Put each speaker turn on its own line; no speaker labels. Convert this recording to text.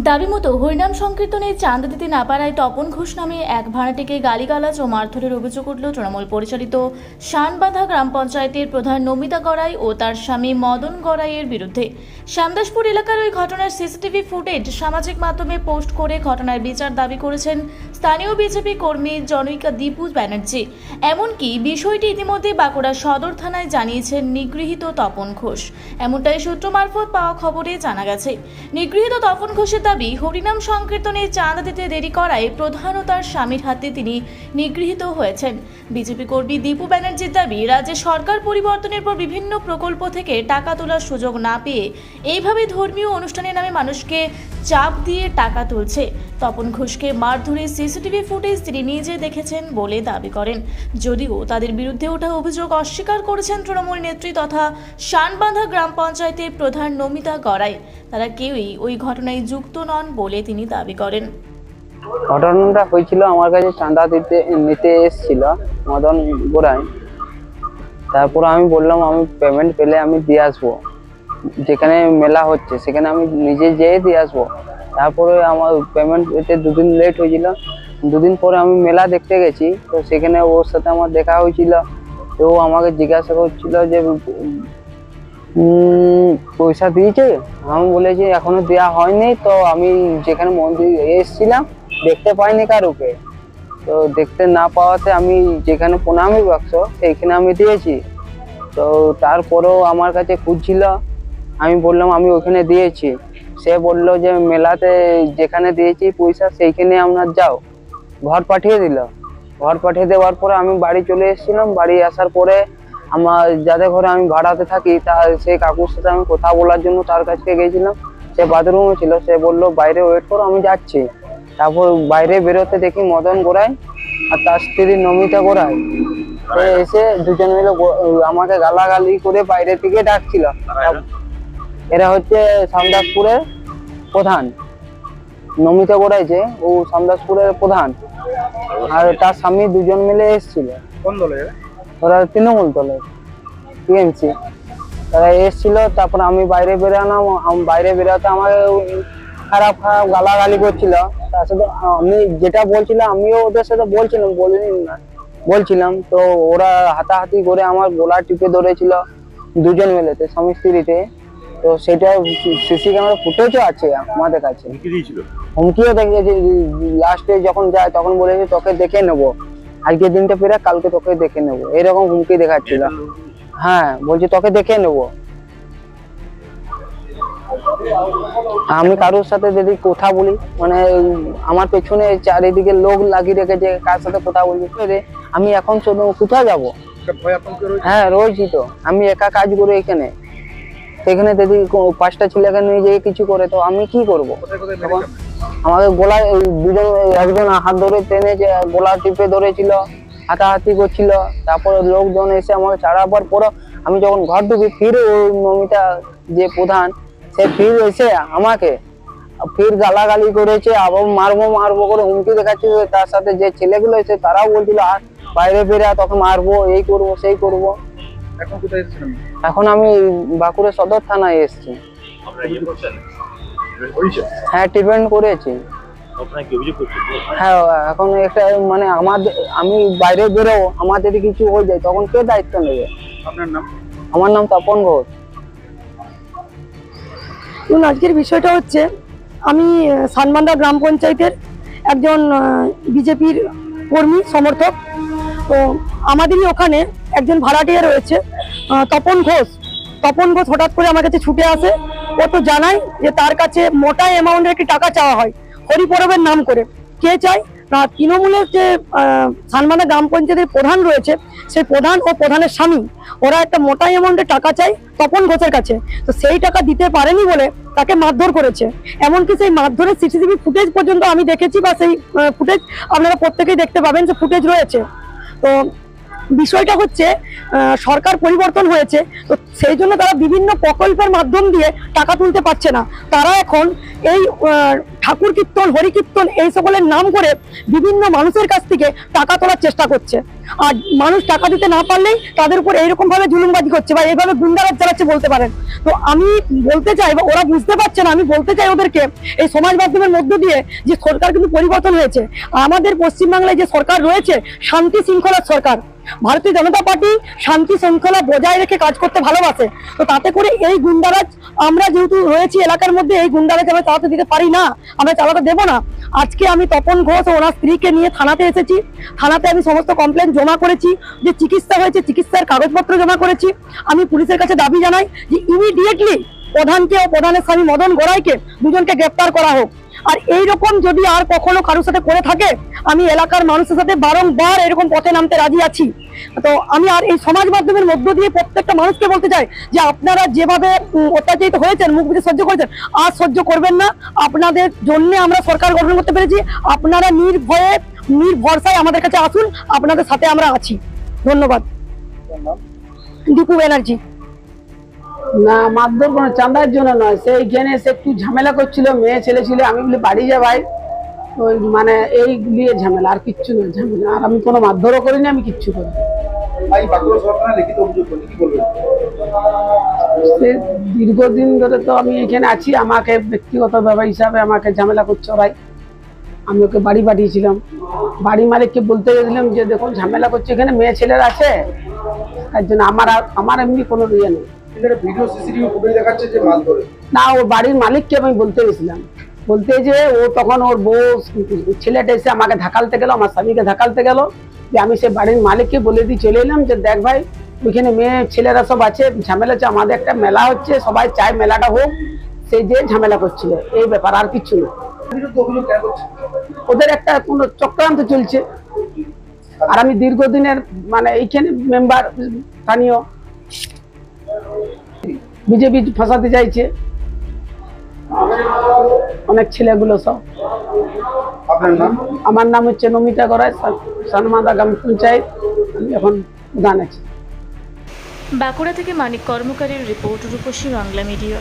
দাবি মতো হরিনাম সংকীর্তনে চাঁদা দিতে না পারায় তপন ঘোষ নামে এক ভাড়াটিকে গালিগালাজ ও মারধরের অভিযোগ উঠল তৃণমূল পরিচালিত শানবাঁধা গ্রাম পঞ্চায়েতের প্রধান নমিতা গড়াই ও তার স্বামী মদন গড়াইয়ের বিরুদ্ধে। শ্যামদাসপুর এলাকার ওই ঘটনার সিসিটিভি ফুটেজ সামাজিক মাধ্যমে পোস্ট করে ঘটনার বিচার দাবি করেছেন স্থানীয় বিজেপি কর্মী জনৈকা দীপু ব্যানার্জি। এমনকি বিষয়টি ইতিমধ্যে বাঁকুড়া সদর থানায় জানিয়েছেন নিগৃহীত তপন ঘোষ। এমনটাই সূত্র মারফত পাওয়া খবরে জানা গেছে। নিগৃহীত তপন ঘোষের দাবি, হরিনাম সংকীর্তনে চাঁদা দিতে দেরি করায় প্রধান ও তার স্বামীর হাতে তিনি নিগৃহীত হয়েছেন। বিজেপি কর্মী দীপু ব্যানার্জির দাবি, রাজ্যে সরকার পরিবর্তনের পর বিভিন্ন প্রকল্প থেকে টাকা তোলার সুযোগ না পেয়ে এইভাবে ধর্মীয় অনুষ্ঠানের নামে মানুষকে চাপ দিয়ে টাকা তুলছে। তপন ঘোষকে মারধরের সিসিটিভি ফুটেজ তিনি নিজে দেখেছেন বলে দাবি করেন। যদিও তাদের বিরুদ্ধে ওঠা অভিযোগ অস্বীকার করেছেন তৃণমূল নেত্রী তথা শানবাঁধা গ্রাম পঞ্চায়েতের প্রধান নমিতা গড়াই। তারা কেউই ওই ঘটনায় যুক্ত নন বলে তিনি দাবি করেন।
ঘটনাটা হয়েছিল, আমার কাছে চাঁদা নিতে এসেছিল মদন গোড়াই। তারপর আমি বললাম আমি পেমেন্ট পেলে আমি দিয়ে আসবো, যেখানে মেলা হচ্ছে সেখানে আমি নিজে যেয়ে দিয়ে আসবো। তারপরে আমার পেমেন্ট পেতে দুদিন লেট হয়েছিল। দুদিন পরে আমি মেলা দেখতে গেছি, তো সেখানে ওর সাথে আমার দেখা হয়েছিল। তো ও আমাকে জিজ্ঞাসা করছিল যে পয়সা দিয়েছে। আমি বলেছি এখনো দেওয়া হয়নি, তো আমি যেখানে মন্দির এসেছিলাম দেখতে পাইনি কারুকে। তো দেখতে না পাওয়াতে আমি যেখানে প্রণামী বাক্স সেইখানে আমি দিয়েছি। তো তারপরেও আমার কাছে খুঁজছিল, আমি বললাম আমি ওখানে দিয়েছি। সে বলল যে মেলাতে যেখানে দিয়েছি পয়সা সেইখানে আপনার যাও, ঘর পাঠিয়ে দিল। ঘর পাঠিয়ে দেওয়ার পরে আমি বাড়ি চলে এসেছিলাম। বাড়ি আসার পরে আমার যাদের ঘরে আমি ভাড়াতে থাকি সেই কাকুর সাথে আমি কথা বলার জন্য তার কাছে গেছিলাম। সে বাথরুমে ছিল, সে বললো বাইরে ওয়েট করো আমি যাচ্ছি। তারপর বাইরে বেরোতে দেখি মদন গোড়াই আর তার স্ত্রী নমিতা গোড়াই এসে দুজন মিলে আমাকে গালাগালি করে বাইরে থেকে ডাকছিল। এরা হচ্ছে শ্যামদাসপুরের প্রধান, নমিতা গোড়াই যে ও শ্যামদাসপুরের প্রধান, আর তার স্বামী দুজন মিলে এসেছিল।
কোন দলে?
ওরা তৃণমূল দলের টিএমসি। তারা এসেছিল। তারপর আমি বাইরে বেরালাম, বাইরে বেরাতে আমাকে খারাপ খারাপ গালাগালি করছিল। তার সাথে আমি যেটা বলছিলাম আমিও ওদের সাথে বলছিলাম। তো ওরা হাতাহাতি করে আমার গলা টিপে ধরেছিল দুজন মিলেতে, স্বামী স্ত্রীতে। তো সেটা সিসি ক্যামেরা ফুটেজও আছে আমাদের কাছে। হুমকিও দেখেছে, লাস্টে যখন যায় তখন বলেছে তোকে দেখে নেবো, আজকের দিনটা পেরে কালকে তোকে দেখে নেবো, এরকম হুমকি দেখাচ্ছিল। হ্যাঁ, বলছি তোকে দেখে নেবো। আমি কারোর সাথে যদি কথা বলি, মানে আমার পেছনে চারিদিকে লোক লাগিয়ে রেখেছে, কার সাথে কথা বলছি আমি এখন শুধু কোথায় যাবো? হ্যাঁ, রয়েছি তো, আমি একা কাজ করি এখানে। সেখানে যদি 5টা ছেলেকে নিয়ে যেয়ে কিছু করে তো আমি কি করবো? আমাকে গলায় একজন হাত ধরে টেনে গলা টিপে ধরেছিল, হাতাহাতি করছিল। তারপরে লোকজন এসে আমাকে ছাড়াবার পরও আমি যখন ঘর ঢুকি, ফির ওই নমিতা যে প্রধান সে ফির এসে আমাকে ফির গালাগালি করেছে, আবার মারবো করে হুমকি দেখাচ্ছে। তার সাথে যে ছেলেগুলো এসে তারাও বলছিল আর বাইরে বেরা তোকে মারবো, এই করবো সেই করবো।
এখন কোথায় এসেছেন?
এখন আমি বাঁকুড়া সদর থানায় এসেছি। হ্যাঁ, ট্রিটমেন্ট করেছি। হ্যাঁ, এখন একটা মানে আমি বাইরে বেরোবো, আমার যদি কিছু হয়ে যায় তখন কে দায়িত্ব নেবে?
আপনার নাম?
আমার নাম তপন ঘোষ।
আজকের বিষয়টা হচ্ছে, আমি শানবাঁধা গ্রাম পঞ্চায়েতের একজন বিজেপির কর্মী সমর্থক। তো আমাদেরই ওখানে একজন ভাড়াটিয়া রয়েছে তপন ঘোষ। হঠাৎ করে আমার কাছে ছুটে আসে। ও তো জানাই যে তার কাছে মোটা অ্যামাউন্টের একটি টাকা চাওয়া হয় হরিপরবের নাম করে। কে চাই না, তৃণমূলের যে শানবাঁধা গ্রাম পঞ্চায়েতের প্রধান রয়েছে সেই প্রধান ও প্রধানের স্বামী, ওরা একটা মোটা অ্যামাউন্টের টাকা চাই তপন ঘোষের কাছে। তো সেই টাকা দিতে পারেনি বলে তাকে মারধর করেছে। এমনকি সেই মারধরের সিসিটিভি ফুটেজ পর্যন্ত আমি দেখেছি, বা সেই ফুটেজ আপনারা প্রত্যেকেই দেখতে পাবেন যে ফুটেজ রয়েছে। তো বিষয়টা হচ্ছে সরকার পরিবর্তন হয়েছে, তো সেই জন্য তারা বিভিন্ন প্রকল্পের মাধ্যম দিয়ে টাকা তুলতে পারছে না। তারা এখন এই ঠাকুর কীর্তন, হরি কীর্তন এই সকলের নাম করে বিভিন্ন মানুষের কাছ থেকে টাকা তোলার চেষ্টা করছে। আর মানুষ টাকা দিতে না পারলেই তাদের উপর এইরকম ভাবে জুলুমবাজি করছে বা এইভাবে গুন্ডারাজ চালাচ্ছে বলতে পারেন। তো আমি বলতে চাই, বা ওরা বুঝতে পারছে না, আমি বলতে চাই ওদেরকে এই সমাজ মাধ্যমের মধ্য দিয়ে যে সরকার কিন্তু পরিবর্তন হয়েছে। আমাদের পশ্চিমবাংলায় যে সরকার রয়েছে শান্তি শৃঙ্খলার সরকার। ভারতীয় জনতা পার্টি শান্তি শৃঙ্খলা বজায় রেখে কাজ করতে ভালোবাসে। তো তাতে করে এই গুন্ডারাজ, আমরা যেহেতু রয়েছি এলাকার মধ্যে, এই গুন্ডারাজ আমরা চালাতে দিতে পারি না, আমরা চালাতে দেবো না। আজকে আমি তপন ঘোষ ও ওনার স্ত্রীকে নিয়ে থানাতে এসেছি। থানাতে আমি সমস্ত কমপ্লেন জমা করেছি, যে চিকিৎসা হয়েছে চিকিৎসার কাগজপত্র জমা করেছি। আমি পুলিশের কাছে দাবি জানাই যে ইমিডিয়েটলি প্রধানকে ও প্রধানের স্বামী মদন গড়াইকে দুজনকে গ্রেপ্তার করা হোক। আর এইরকম যদি আর কখনো কারোর সাথে করে থাকে, আমি এলাকার মানুষের সাথে বারংবার এরকম পথে নামতে রাজি আছি। তো আমি আর এই সমাজ মাধ্যমের মধ্য দিয়ে প্রত্যেকটা মানুষকে বলতে চাই যে আপনারা যেভাবে অত্যাচারিত হয়েছেন, মুখ বুজে সহ্য করেছেন, আর সহ্য করবেন না। আপনাদের জন্য আমরা সরকার গঠন করতে পেরেছি। আপনারা নির্ভরসায় আমাদের কাছে আসুন, আপনাদের সাথে আমরা আছি। ধন্যবাদ। দীপু ব্যানার্জি।
না, মারধর কোনো চাঁদার জন্য নয়, সেইখানে এসে একটু ঝামেলা করছিল, মেয়ে ছেলে ছিল। আমি বলি বাড়ি যা ভাই, ওই মানে এইগুলি ঝামেলা, আর কিচ্ছু নয় ঝামেলা। আর আমি কোনো মারধরও করিনি, আমি কিচ্ছু করি।
ভাই বাঁকুড়া সরকার লিখিত অভিযোগ করলে কি বলবেন?
সে দীর্ঘদিন ধরে তো আমি এখানে আছি, আমাকে ব্যক্তিগত ব্যাপার হিসাবে আমাকে ঝামেলা করছে ভাই। আমি ওকে বাড়ি পাঠিয়েছিলাম, বাড়ি মালিককে বলতে গেছিলাম যে দেখুন ঝামেলা করছে, এখানে মেয়ে ছেলেরা আছে, তার জন্য আমার এমনি কোনো ইয়ে নেই।
এখানে ভিডিও সিসিটিভি ফুটেজ দেখাচ্ছে যে মাল ধরে।
না, ও বাড়ির মালিককে আমি বলতে গেছিলাম, বলতে যে ও তখন ওর বউ ছেলেটা এসে আমাকে ধাকালতে গেল, আমার স্বামীকে ধাকালতে গেল। যে আমি সে বাড়ির মালিককে বলে দিয়ে চলে এলাম যে দেখ ভাই, ওইখানে মেয়ে ছেলেরা সব আছে, ঝামেলা হচ্ছে, আমাদের একটা মেলা হচ্ছে, সবাই চায় মেলাটা হোক, সেই যে ঝামেলা করছিল, এই ব্যাপার, আর কিছু না।
বিরুদ্ধে অভিযোগ কেন করছে?
ওদের একটা কোনো চক্রান্ত চলছে। আর আমি দীর্ঘদিনের মানে এইখানে মেম্বার, স্থানীয়, বিজেপি ফাঁসাতে চাইছে অনেক ছেলেগুলো সব।
আপনার নাম?
আমার নাম হচ্ছে নমিতা গড়াই, সানমাদা গ্রাম পঞ্চায়েত, আমি এখন প্রধান আছি।
বাঁকুড়া থেকে মানিক কর্মকারের রিপোর্ট, রূপসী বাংলা মিডিয়া।